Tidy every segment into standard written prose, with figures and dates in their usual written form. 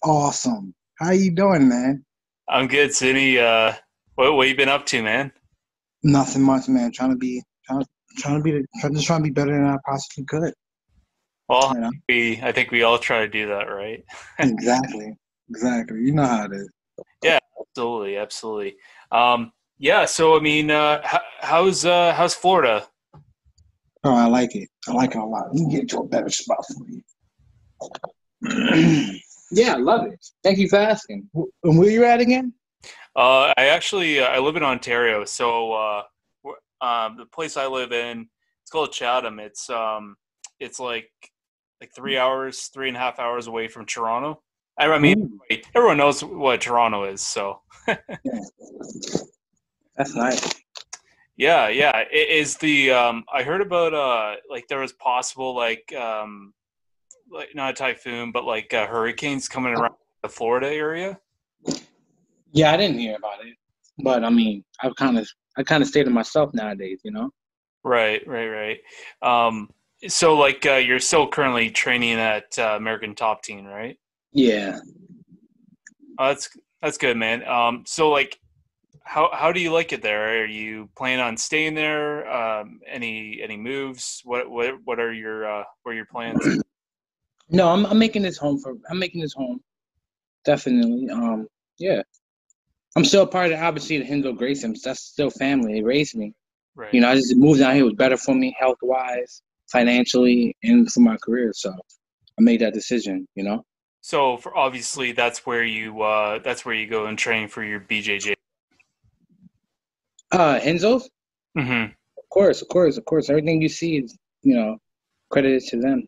Awesome. How you doing, man? I'm good, Sidney. What you been up to, man? Nothing much, man. Just trying to be better than I possibly could. Well, You know? I think we all try to do that, right? Exactly. Exactly. You know how it is. Yeah, absolutely, absolutely. Yeah. So, I mean, how's Florida? Oh, I like it. I like it a lot. You can get to a better spot for you. Yeah, I love it. Thank you for asking. And where you at again? I live in Ontario, so the place I live in, it's called Chatham. It's like 3 hours, 3.5 hours away from Toronto. I mean, Ooh, everyone knows what Toronto is, so. yeah, that's nice. Yeah, yeah. Is the I heard about like there was possible like not a typhoon, but like hurricanes coming around the Florida area. Yeah, I didn't hear about it, but I mean, I kind of stay to myself nowadays. You know? Right, right, right. Um, so like you're still currently training at American Top Team, right? Yeah. Oh, that's good, man. So like how do you like it there? Are you planning on staying there? Any moves? What are your plans? No, I'm making this home. Definitely. Yeah. I'm still part of obviously the Henzo Graysons. That's still family. They raised me. Right. I just moved down here. It was better for me health wise, financially, and for my career. So I made that decision. So for obviously that's where you go and train for your BJJ. Henzo's? Hmm. Of course, of course, of course. Everything you see is, credited to them.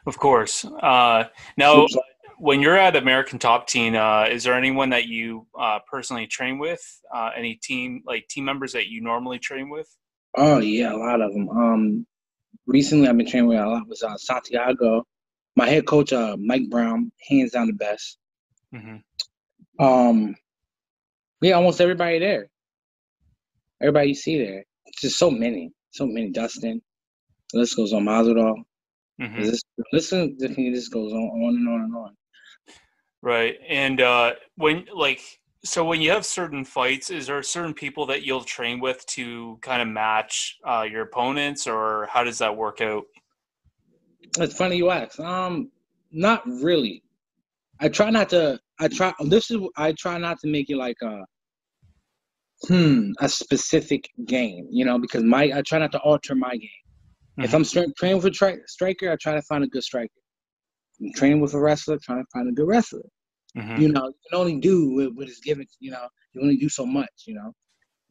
Of course. Now, Swoops. when you're at American Top Team, is there anyone that you personally train with? Any team members that you normally train with? Oh yeah, a lot of them. Recently I've been training with a lot was Santiago. My head coach, Mike Brown, hands down the best. Hmm. Um, yeah, almost everybody there. Everybody you see there. It's just so many. Dustin. The list goes on. Mazural. Hmm. This listen, this goes on and on and on. Right. And when you have certain fights, is there certain people that you'll train with to kind of match your opponents, or how does that work out? It's funny you ask. Not really. I try not to. I try. This is. I try not to make it like a specific game. Because I try not to alter my game. If Hmm. I'm training with a striker, I try to find a good striker. I'm training with a wrestler, trying to find a good wrestler. Hmm. You can only do what is given. You only do so much.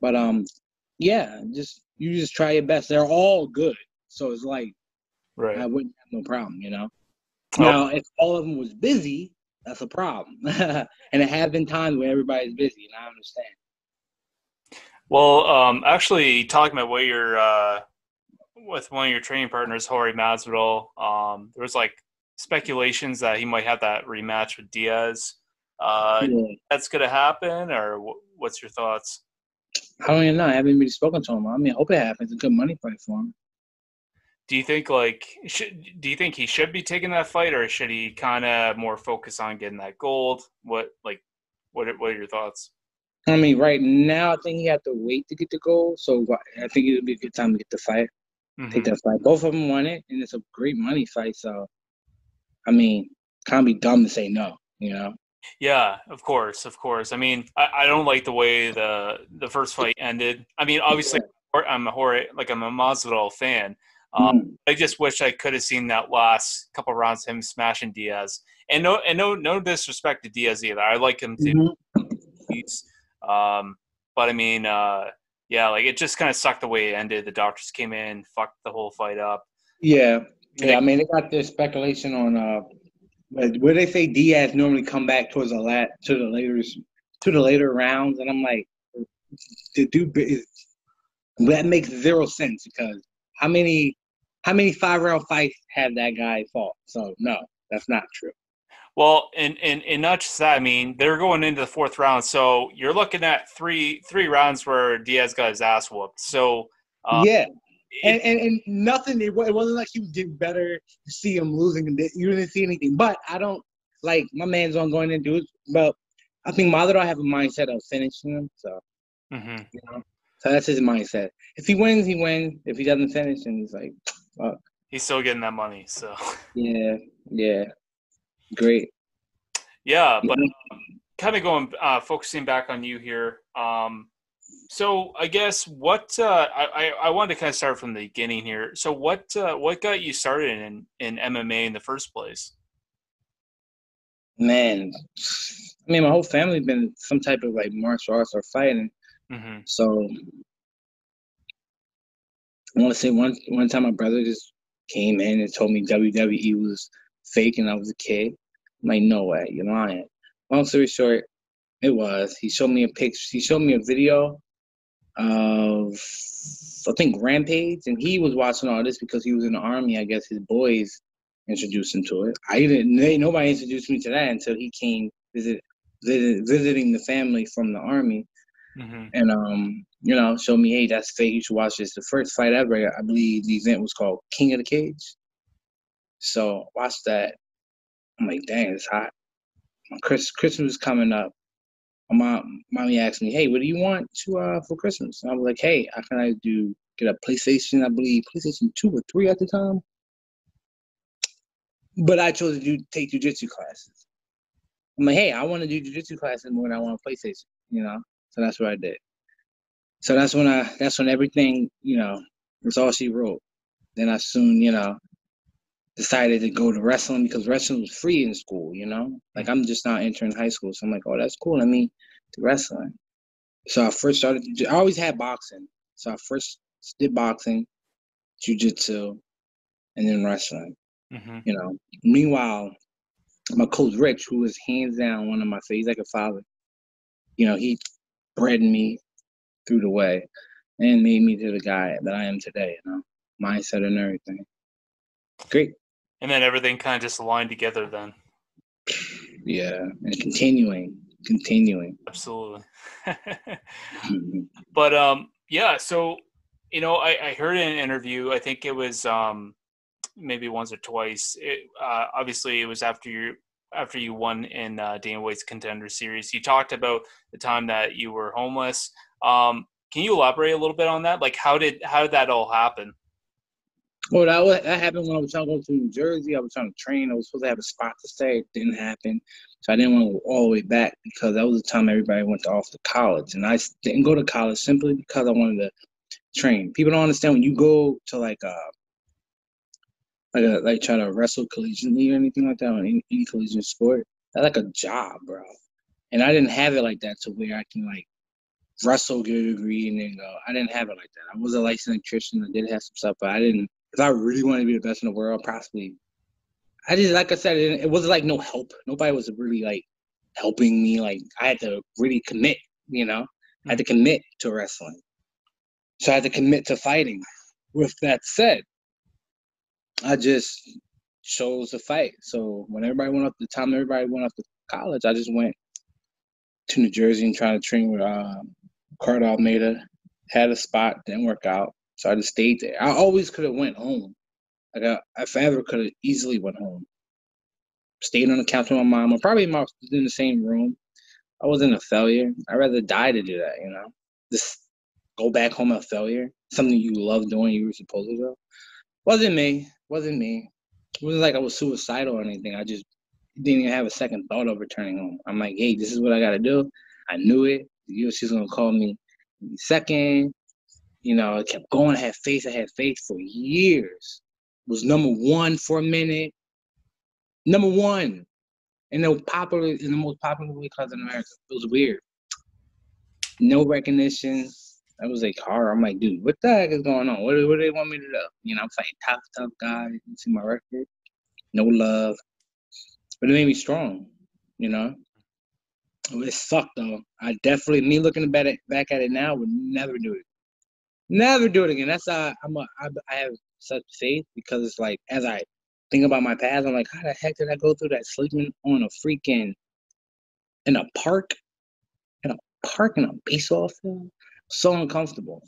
But yeah, you just try your best. They're all good, so it's like I Right. wouldn't have no problem. Oh, Now, if all of them was busy, that's a problem. And it have been times where everybody's busy, and I understand. well, actually, talking about what you're with one of your training partners, Jorge Masvidal. There was like speculations that he might have that rematch with Diaz. Yeah. That's gonna happen, or what's your thoughts? I don't even know. I haven't really spoken to him. I mean, I hope it happens. It's a good money fight for him. Do you think he should be taking that fight, or should he kind of more focus on getting that gold? What are your thoughts? I mean, right now, I think he had to wait to get the goal. So I think it would be a good time to get the fight, take Hmm. that fight. Both of them won it, and it's a great money fight. So, I mean, kind of be dumb to say no. Yeah, of course, of course. I mean, I don't like the way the first fight ended. I mean, obviously, I'm a Masvidal fan. Um, Mm. I just wish I could have seen that last couple rounds him smashing Diaz. And no disrespect to Diaz either. I like him too. Hmm. He's, um, but I mean, yeah, like it just kind of sucked the way it ended. The doctors came in, fucked the whole fight up. Yeah, I mean, yeah. I mean, they got this speculation on where they say Diaz normally come back towards the later rounds, and I'm like, the dude is that makes zero sense because how many how many 5 round fights have that guy fought? So no, that's not true. well, and not just that. I mean, they're going into the fourth round, so you're looking at three rounds where Diaz got his ass whooped. So uh, Yeah, it and nothing. It wasn't like he was getting better. You see him losing, and you didn't see anything. But I don't. like my man's on going and do it, but I think Maduro have a mindset of finishing him. So you know, so that's his mindset. If he wins, he wins. If he doesn't finish, then he's like, fuck. He's still getting that money, so Yeah, great. yeah. But kind of going, focusing back on you here. So I guess what I wanted to kind of start from the beginning here. So what got you started in MMA in the first place? Man, I mean, my whole family been some type of like martial arts or fighting. Mm-hmm. So I want to say one time my brother just came in and told me WWE was fake and I was a kid. I'm like, no way, you're lying. Long story short, it was. He showed me a picture. He showed me a video of I think Rampage, and he was watching all this because he was in the army. I guess his boys introduced him to it. Nobody introduced me to that until he came visiting the family from the army, Mm-hmm. and you know, showed me, hey, that's fake. You should watch this. The first fight ever, I believe the event was called King of the Cage. So watch that. I'm like, dang, it's hot. Christmas is coming up. My mommy asked me, hey, what do you want to for Christmas? And I was like, hey, how can I get a PlayStation? I believe PlayStation 2 or 3 at the time. But I chose to take jujitsu classes. I'm like, hey, I want to do jujitsu classes more than I want a PlayStation, you know? So that's what I did. So that's when everything, you know, was all she wrote. Then I soon, you know, decided to go to wrestling because wrestling was free in school, you know? Like I'm just not entering high school. So I'm like, oh, that's cool. Let me do wrestling. So I first started I always had boxing. So I first did boxing, jiu-jitsu, and then wrestling. Mm-hmm. You know. Meanwhile, my coach Rich, who was hands down one of my favorite, he's like a father. You know, he bred me through the way and made me to the guy that I am today, you know. Mindset and everything. Great. And then everything kind of just aligned together then. Yeah. And continuing. Absolutely. Mm-hmm. But yeah, so you know, I heard in an interview, I think it was maybe once or twice. Obviously, it was after you won in Dana White's Contender Series. You talked about the time that you were homeless. Can you elaborate a little bit on that? Like, how did that all happen? Well, that happened when I was trying to go to New Jersey. I was trying to train. I was supposed to have a spot to stay. It didn't happen. So I didn't want to go all the way back because that was the time everybody went off to college. And I didn't go to college simply because I wanted to train. People don't understand when you go to like try to wrestle collegiately or anything like that on any collegiate sport. That's like a job, bro. And I didn't have it like that to where I can like wrestle, get a degree, and then go. I didn't have it like that. I was a licensed electrician. I did have some stuff, but I didn't. If I really wanted to be the best in the world, possibly. I just, like I said, it wasn't like no help. Nobody was really like helping me. Like I had to really commit, you know. I had to commit to wrestling. So I had to commit to fighting. With that said, I just chose to fight. So when everybody went up to college, I just went to New Jersey and tried to train with Carter Almeida. Had a spot, didn't work out. So I just stayed there. I always could have went home. Like if I ever could have easily went home. Stayed on the couch with my mom, or probably in the same room. I wasn't a failure. I'd rather die to do that, you know? Just go back home a failure. Something you love doing, you were supposed to do. Wasn't me. It wasn't like I was suicidal or anything. I just didn't even have a second thought of returning home. I'm like, hey, this is what I got to do. I knew it. The UFC's going to call me second. You know, I kept going. I had faith. For years. Was number one for a minute. Number one. In the most popular weight class in America. It was weird. No recognition. I was like hard. I'm like, dude, what the heck is going on? What do they want me to do? You know, I'm fighting tough guys. You see my record. No love. But it made me strong, you know? It sucked though. I definitely, me looking back at it now, would never do it. Never do it again. That's I have such faith because it's like as I think about my past, I'm like, how the heck did I go through that sleeping on a freaking in a park in a baseball field? So uncomfortable.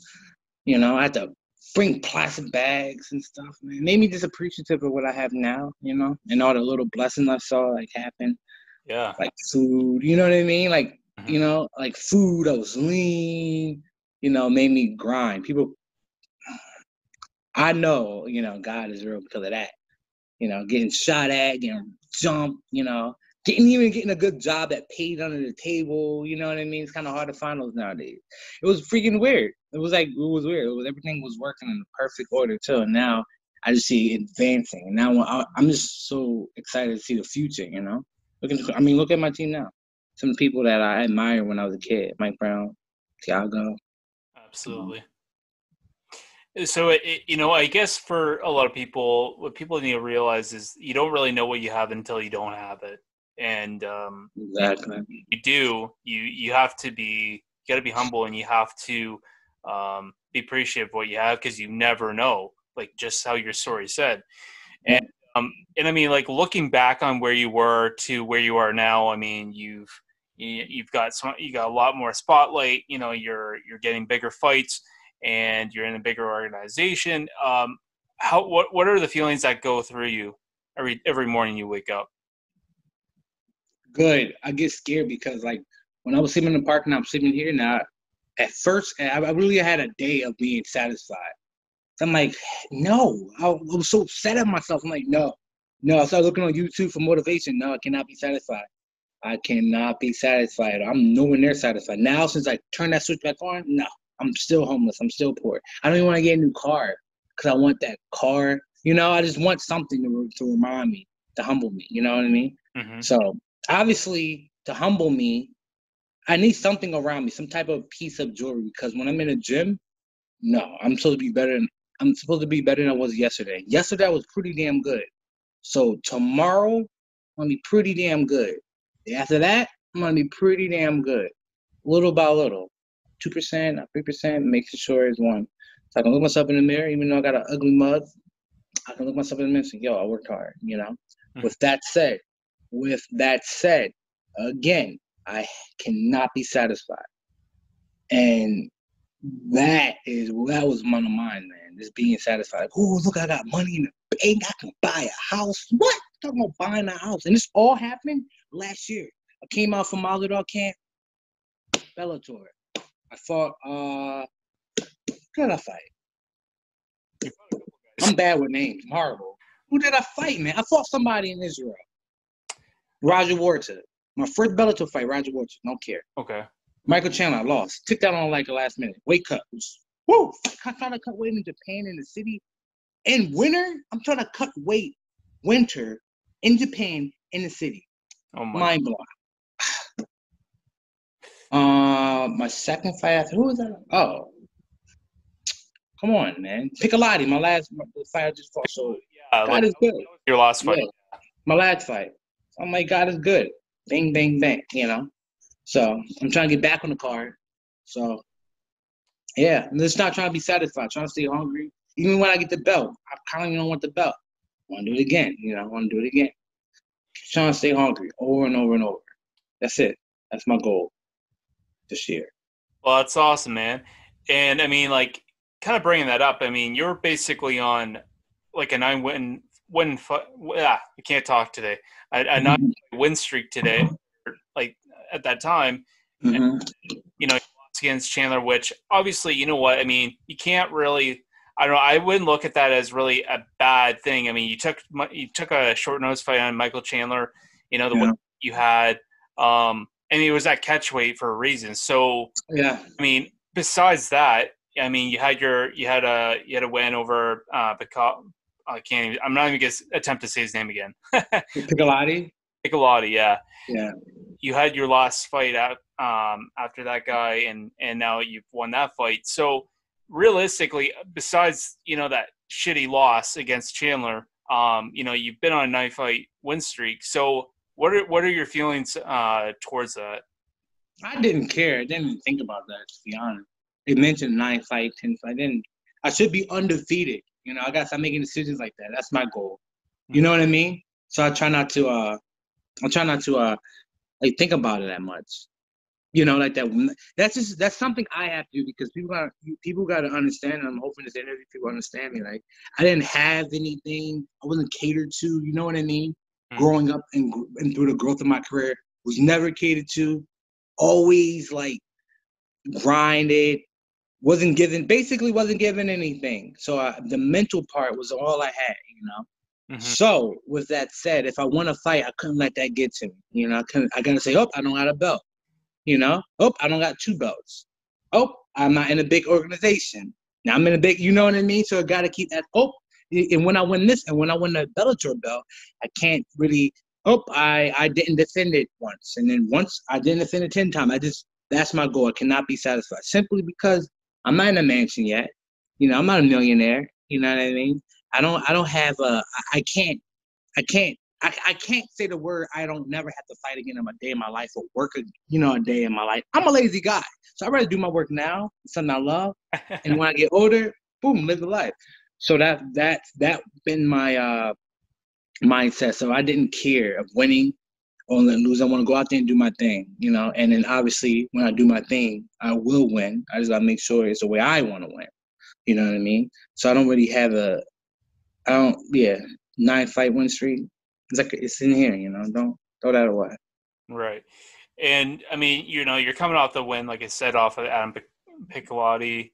You know, I had to bring plastic bags and stuff, man. It made me just appreciative of what I have now, you know, and all the little blessings I saw like happen. Yeah. Like food, you know what I mean? Like, Mm-hmm. you know, like food that was lean, you know, made me grind. People, I know, you know, God is real because of that. You know, getting shot at, getting jumped, you know, getting a good job that paid under the table, you know what I mean? It's kind of hard to find those nowadays. It was freaking weird. It was weird. Everything was working in the perfect order too. And now I just see it advancing. And now I'm just so excited to see the future, you know? Look at my team now. Some of the people that I admired when I was a kid, Mike Brown, Thiago. Absolutely. So, you know, I guess for a lot of people, what people need to realize is you don't really know what you have until you don't have it. And Exactly. you have to you got to be humble, and you have to be appreciative of what you have, because you never know, like just how your story said. And I mean, like looking back on where you were to where you are now, I mean, you've got a lot more spotlight. You know, you're getting bigger fights, and you're in a bigger organization. What are the feelings that go through you every morning you wake up? Good. I get scared because like when I was sleeping in the park and I'm sleeping here now, at first I really had a day of being satisfied. So I'm like, no. I was so upset at myself. I'm like, no. I started looking on YouTube for motivation. No, I cannot be satisfied. I cannot be satisfied. I'm nowhere near satisfied. Now, since I turned that switch back on, no. I'm still homeless. I'm still poor. I don't even want to get a new car because I want that car. You know, I just want something to remind me, to humble me. You know what I mean? Mm-hmm. So obviously, to humble me, I need something around me, some type of piece of jewelry. Because when I'm in a gym, no, I'm supposed to be better than I was yesterday. Yesterday I was pretty damn good. So tomorrow I'm gonna be pretty damn good. After that, I'm gonna be pretty damn good. Little by little. 2%, 3%, making sure it's one. So I can look myself in the mirror, even though I got an ugly mug, I can look myself in the mirror and say, yo, I worked hard, you know? Mm-hmm. With that said, again, I cannot be satisfied. And that was one of mine, man. Just being satisfied. Oh, look, I got money in the bank. I can buy a house. What? I'm talking about buying a house. And this all happened last year. I came out from my little camp, Bellator. I fought, who did I fight? I'm bad with names. I'm horrible. Who did I fight, man? I fought somebody in Israel. Roger Warta. My first Bellator fight, Roger Warta. Don't care. Okay. Michael Chandler, I lost. Took that on like the last minute. Weight cut. Woo! I'm trying to cut weight in Japan in the city. In winter, I'm trying to cut weight winter in Japan in the city. Oh my. Mind blowing. My second fight after, who was that? Oh, come on, man. Piccolotti, my last fight I just fought. So Yeah, God is good. Your last fight. Yeah, my last fight. I'm like, God is good. Bang, bang, bang. You know. So I'm trying to get back on the card. So yeah, I'm just not trying to be satisfied. Trying to stay hungry. Even when I get the belt, I kind of don't want the belt. I want to do it again. You know, I want to do it again. Trying to stay hungry over and over and over. That's it. That's my goal this year. Well, that's awesome, man. And I mean, like, kind of bringing that up. I mean, you're basically on like a 9-win. I can't talk today. A 9-win streak today. Like at that time, Mm-hmm. and, you know, against Chandler, which obviously, you know what? I mean, you can't really. I don't know. I wouldn't look at that as really a bad thing. I mean, you took a short notice fight on Michael Chandler. You know, the way you had, and it was at catch weight for a reason. So yeah, I mean, besides that, I mean, you had a win over I can't even. I'm not even gonna attempt to say his name again. Piccolotti. Piccolotti, yeah. Yeah. You had your last fight out after that guy, and now you've won that fight. So realistically, besides that shitty loss against Chandler, you've been on a 9-fight win streak. So what are your feelings towards that? I didn't care. I didn't even think about that, to be honest. They mentioned 9-fight, 10-fight. I should be undefeated. You know, I gotta start making decisions like that. That's my goal. You know what I mean? So I try not to like think about it that much. You know, like that. That's something I have to do because people got to understand. And I'm hoping this interview people understand me. Like I didn't have anything. I wasn't catered to. You know what I mean? Mm. Growing up and through the growth of my career, was never catered to. Always like grinded. Basically wasn't given anything. So the mental part was all I had. You know. Mm-hmm. So with that said, if I want to fight, I couldn't let that get to me. You know, I gotta say, oh, I don't got a belt. You know, oh, I don't got 2 belts. Oh, I'm not in a big organization. Now I'm in a big, you know what I mean? So I got to keep that. Oh, and when I win this and when I win the Bellator belt, I can't really, I didn't defend it once. And then once I didn't defend it 10 times. That's my goal. I cannot be satisfied simply because I'm not in a mansion yet. You know, I'm not a millionaire. You know what I mean? I don't have I can't I can't I can't say the word I don't never have to fight again in a day in my life or work a day in my life. I'm a lazy guy. So I'd rather do my work now, something I love. And when I get older, boom, live the life. So that's been my mindset. So I didn't care of winning or losing. I want to go out there and do my thing, you know. And then obviously when I do my thing, I will win. I just gotta make sure it's the way I want to win. You know what I mean? So I don't really have 9-fight win streak. It's in here, you know. Don't throw that away. Right. And I mean, you know, you're coming off the win, like I said, off of Adam Piccolotti.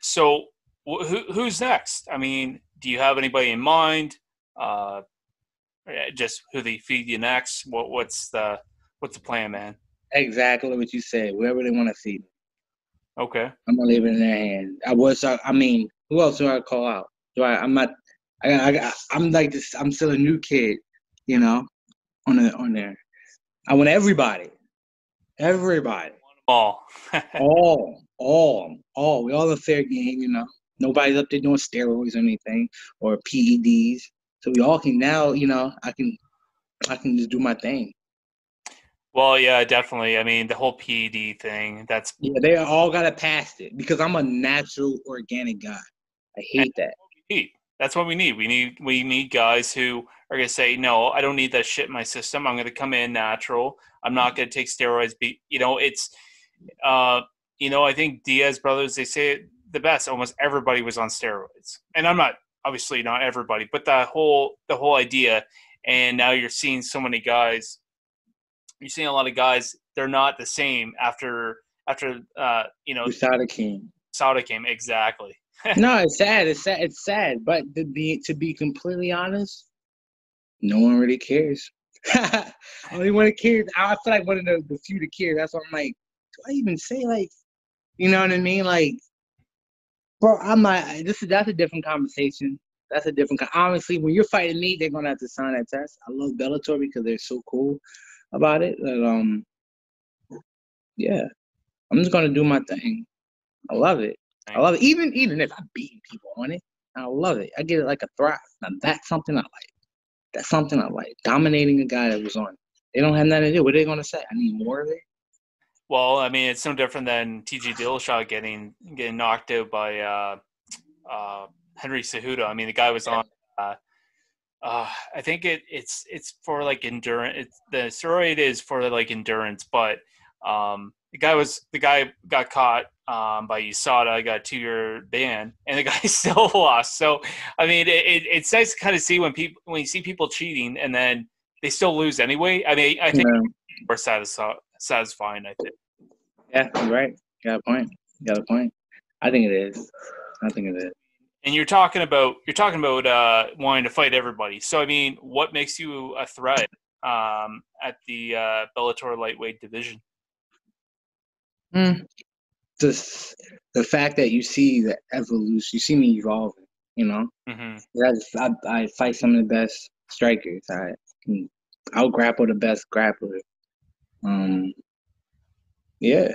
So who's next? I mean, do you have anybody in mind? Just who they feed you next? What's the plan, man? Exactly what you said. Whoever they want to feed. Okay. I'm gonna leave it in their hands. I mean, who else do I call out? I'm not. I'm like this. I'm still a new kid, you know. On there. I want everybody. Everybody. All. All. We all a fair game, you know. Nobody's up there doing steroids or anything or PEDs. So we all can now, you know, I can just do my thing. Well, yeah, definitely. I mean, the whole PED thing, Yeah, they all gotta pass it because I'm a natural organic guy. I hate that. That's what we need. We need guys who are gonna say, no, I don't need that shit in my system. I'm gonna come in natural. I'm not gonna take steroids. I think Diaz brothers, they say it the best. Almost everybody was on steroids, and I'm not, obviously not everybody, but the whole idea. And now you're seeing so many guys. You're seeing a lot of guys. They're not the same after Usada King. Sauda came, exactly. No, it's sad. It's sad. But to be completely honest, no one really cares. Only one that cares. I feel like one of the few that care. That's why I'm like, do I even say like, you know what I mean? Like, bro, I'm not. That's a different conversation. That's a different. Honestly, when you're fighting me, they're gonna have to sign that test. I love Bellator because they're so cool about it. But, yeah, I'm just gonna do my thing. I love it. I love it. Even if I'm beating people on it, I love it. I get it like a thrive. Now that's something I like. That's something I like. Dominating a guy that was on. They don't have nothing to do. What are they gonna say? I need more of it. Well, I mean, it's no different than TG Dillashaw getting knocked out by Henry Cejudo. I mean, the guy was on. I think it's for like endurance. The steroid is for like endurance, but the guy got caught by USADA, got a 2-year ban, and the guy still lost. So I mean, it's nice to kind of see when you see people cheating and then they still lose anyway. I mean, I think more satisfying. I think. Yeah, you're right. You got a point. I think it is. And you're talking about wanting to fight everybody. So I mean, what makes you a threat at the Bellator lightweight division? Just the fact that you see the evolution, you see me evolving. You know, I fight some of the best strikers. I can out grapple the best grapplers. Yeah,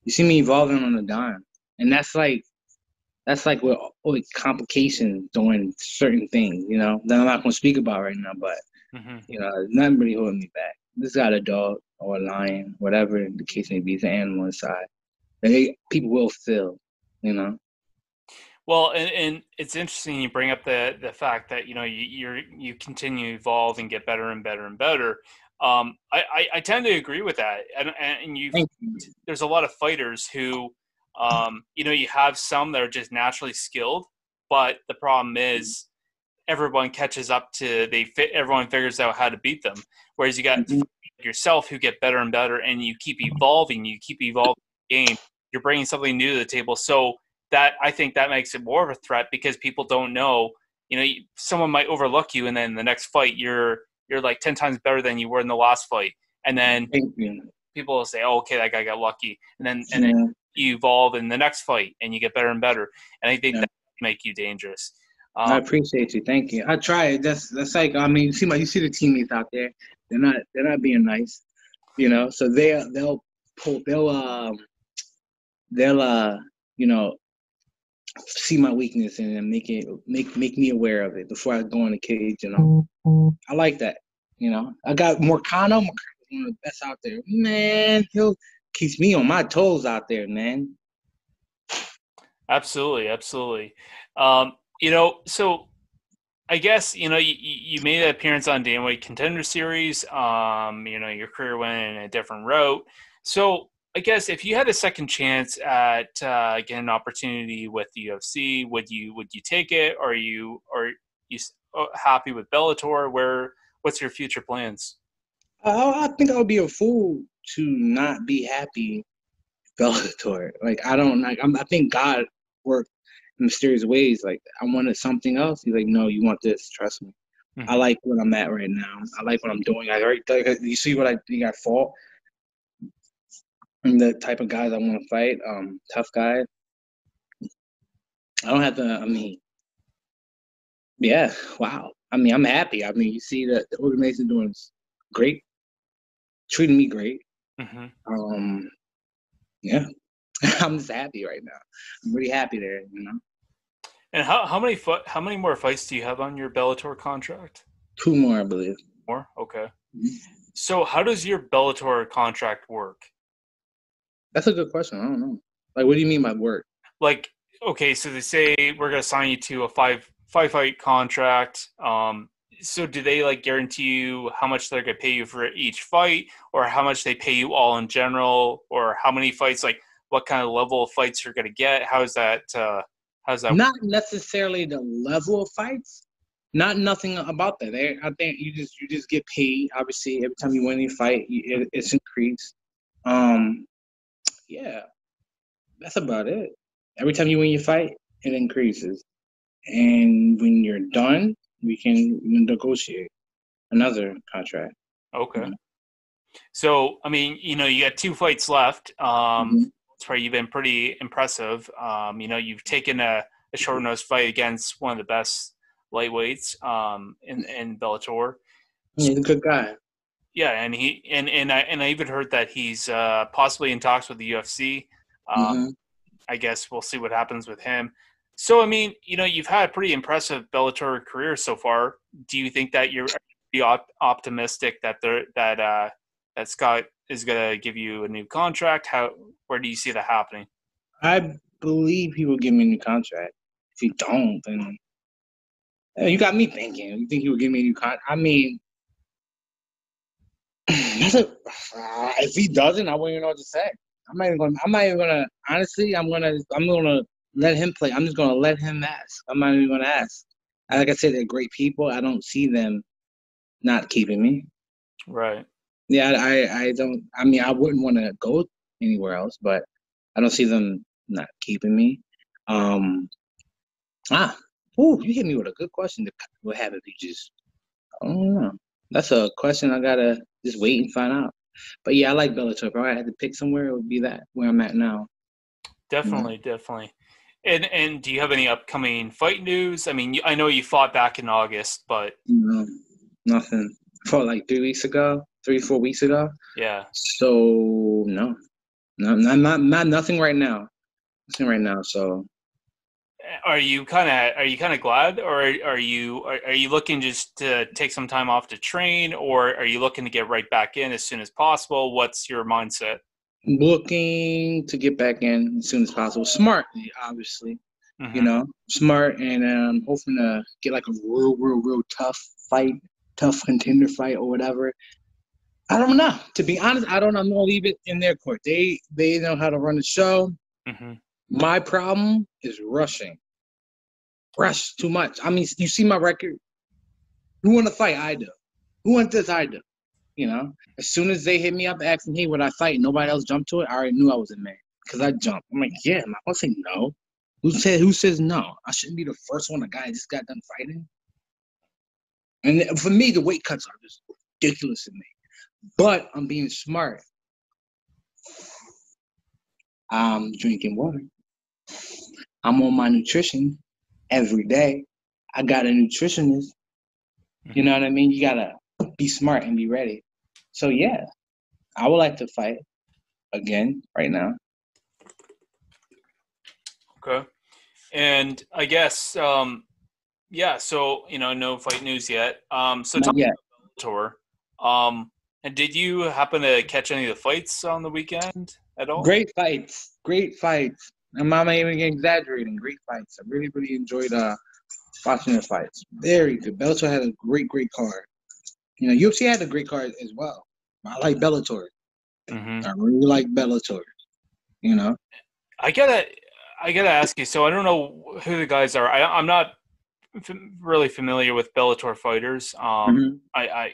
you see me evolving on the dime, and that's like with complications doing certain things. You know, that I'm not gonna speak about right now, but you know, nothing really holding me back. This got a dog or a lion, whatever the case may be, it's an animal inside. People will feel, you know. Well, and it's interesting you bring up the fact that you continue to evolve and get better and better and better. I tend to agree with that, and Thank you. there's a lot of fighters who, you have some that are just naturally skilled, but the problem is everyone catches up to everyone figures out how to beat them. Whereas you got Mm-hmm. yourself who get better and better, and you keep evolving the game. You're bringing something new to the table, so that I think that makes it more of a threat because people don't know. Someone might overlook you, and then the next fight you're like 10 times better than you were in the last fight, and then Thank you. people will say, "Oh, okay, that guy got lucky," and then Yeah. you evolve in the next fight, and you get better and better, and I think Yeah. that make you dangerous. I appreciate you. Thank you. I try it. That's like, I mean, you see the teammates out there. They're not being nice, So they'll you know see my weakness and then make me aware of it before I go in the cage. I like that. I got Morcano. Morcano's one of the best out there. Man, he'll keeps me on my toes out there, man. Absolutely, absolutely. So I guess you made an appearance on Dana White Contender Series. Your career went in a different route. So I guess if you had a second chance at getting an opportunity with the UFC, would you take it? Or are you happy with Bellator? What's your future plans? I think I would be a fool to not be happy Bellator. Like I don't like. I think God worked in mysterious ways. Like I wanted something else. He's like, no, you want this. Trust me. I Mm-hmm. like what I'm at right now. I like what I'm doing. You see what I think I fought. I'm the type of guys I want to fight. Tough guys. I don't have to. I mean, yeah. Wow. I mean, I'm happy. I mean, you see that the organization doing great, treating me great. Mm-hmm. Yeah. I'm just happy right now. I'm really happy there. And how many more fights do you have on your Bellator contract? 2 more, I believe. More? Okay. Mhm. So how does your Bellator contract work? That's a good question. I don't know. Like, what do you mean by work? Like, okay, so they say we're gonna sign you to a five fight contract. So do they like guarantee you how much they're gonna pay you for each fight, or how much they pay you all in general, or how many fights? Like, what kind of level of fights you're gonna get? How's that? How's that? Not necessarily the level of fights. Not nothing about that. I think you just get paid. Obviously, every time you win a fight, it's increased. Um, yeah, that's about it. Every time you win your fight, it increases. And when you're done, we can negotiate another contract. Okay. You So I mean, you got 2 fights left. Mhm. That's where you've been pretty impressive. You've taken a short notice fight against one of the best lightweights in Bellator. So, He's a good guy. yeah, and I even heard that he's possibly in talks with the UFC. Uh, Hmm. I guess we'll see what happens with him. So I mean, you've had a pretty impressive Bellator career so far. Do you think that you're optimistic that Scott is going to give you a new contract? Where do you see that happening? I believe he will give me a new contract. If he don't, then you got me thinking. You think he will give me a new contract? I mean, if he doesn't, I wouldn't even know what to say. I'm not even gonna. Honestly, I'm gonna let him play. I'm just gonna let him ask. I'm not even gonna ask. Like I said, they're great people. I don't see them not keeping me. Right. Yeah, I don't. I mean, I wouldn't want to go anywhere else, but I don't see them not keeping me. Um. Ah. Ooh, you hit me with a good question. What happened if you just? I don't know. That's a question I gotta just wait and find out. But yeah, I like Bellator. If I had to pick somewhere, it would be that where I'm at now. You know? Definitely, definitely. And do you have any upcoming fight news? I mean, I know you fought back in August, but Nothing. I fought like 3 weeks ago, 4 weeks ago. yeah. So no, not nothing right now. Nothing right now. So Are you kind of glad, or are you looking just to take some time off to train, or are you looking to get right back in as soon as possible? What's your mindset? looking to get back in as soon as possible. Smartly, obviously. Hmm. Smart, and hoping to get like a real tough fight, tough contender fight or whatever. I don't know. To be honest, I don't know. I'm gonna leave it in their court. They know how to run the show. Mm-hmm. My problem is rushing. Rush too much. I mean, you see my record. Who want to fight? I do. Who want this? I do. You know, as soon as they hit me up asking, "Hey, would I fight?" Nobody else jumped to it. I already knew I was a man because I jumped. I'm like, yeah, I'm not gonna say no. Who says no? I shouldn't be the first one. A guy just got done fighting. And for me, the weight cuts are just ridiculous to me. But I'm being smart. I'm drinking water. I'm on my nutrition every day. I got a nutritionist. You know what I mean? You gotta be smart and be ready. So yeah, I would like to fight again right now. Okay. And I guess, yeah, so, no fight news yet. So talk about Bellator. And did you happen to catch any of the fights on the weekend at all? Great fights. Great fights. I'm not even exaggerating. Great fights. I really, really enjoyed watching the fights. Very good. Bellator had a great, great card. UFC had a great card as well. I like Bellator. Mm-hmm. I really like Bellator. I gotta ask you. So I don't know who the guys are. I'm not really familiar with Bellator fighters. I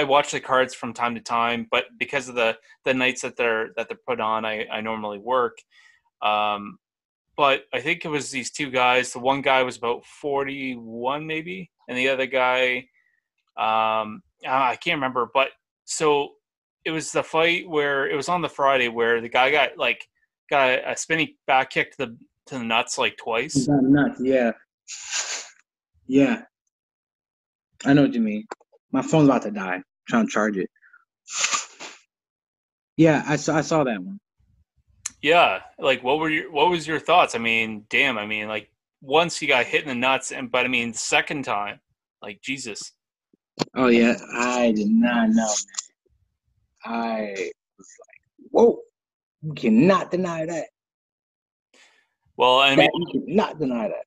watch the cards from time to time, but because of the nights that they're put on, I normally work. But I think it was these two guys. The one guy was about 41, maybe, and the other guy, I can't remember. But so it was the fight where it was on the Friday where the guy got a spinning back kick to the nuts like twice. Got nuts, yeah. Yeah. I know what you mean. My phone's about to die. I'm trying to charge it. Yeah, I saw that one. Yeah, like what was your thoughts? I mean, damn. I mean, like once he got hit in the nuts, but I mean, the second time, like Jesus. Oh yeah, I did not know, man. I was like, whoa, you cannot deny that. Well, I mean, you cannot deny that.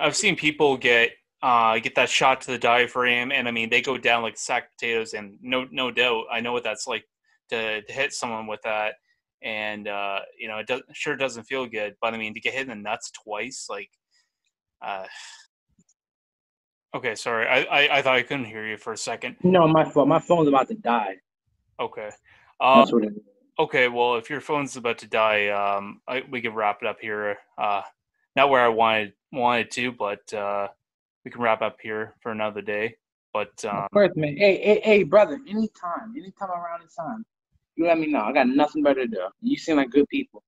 I've seen people get that shot to the diaphragm, and I mean, they go down like a sack of potatoes, and no doubt, I know what that's like to hit someone with that. And it doesn't feel good, but I mean, to get hit in the nuts twice, like, okay, sorry, I thought I couldn't hear you for a second. No, my fault. My phone's about to die. Okay, That's what it is. Okay, well, if your phone's about to die, we could wrap it up here. Not where I wanted to, but we can wrap up here for another day. But of course, man. Hey, brother. Anytime around this time, you let me know. I got nothing better to do. You seem like good people.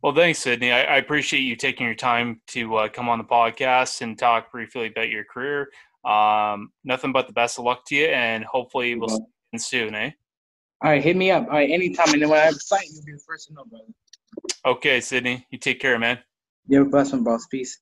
Well, thanks, Sidney. I appreciate you taking your time to come on the podcast and talk briefly about your career. Nothing but the best of luck to you, and hopefully we'll see you soon, eh? All right, hit me up. All right, anytime. And then when I have a fight, you'll be the first to know, brother. Okay, Sidney. You take care, man. You have a blessed one, boss. Peace.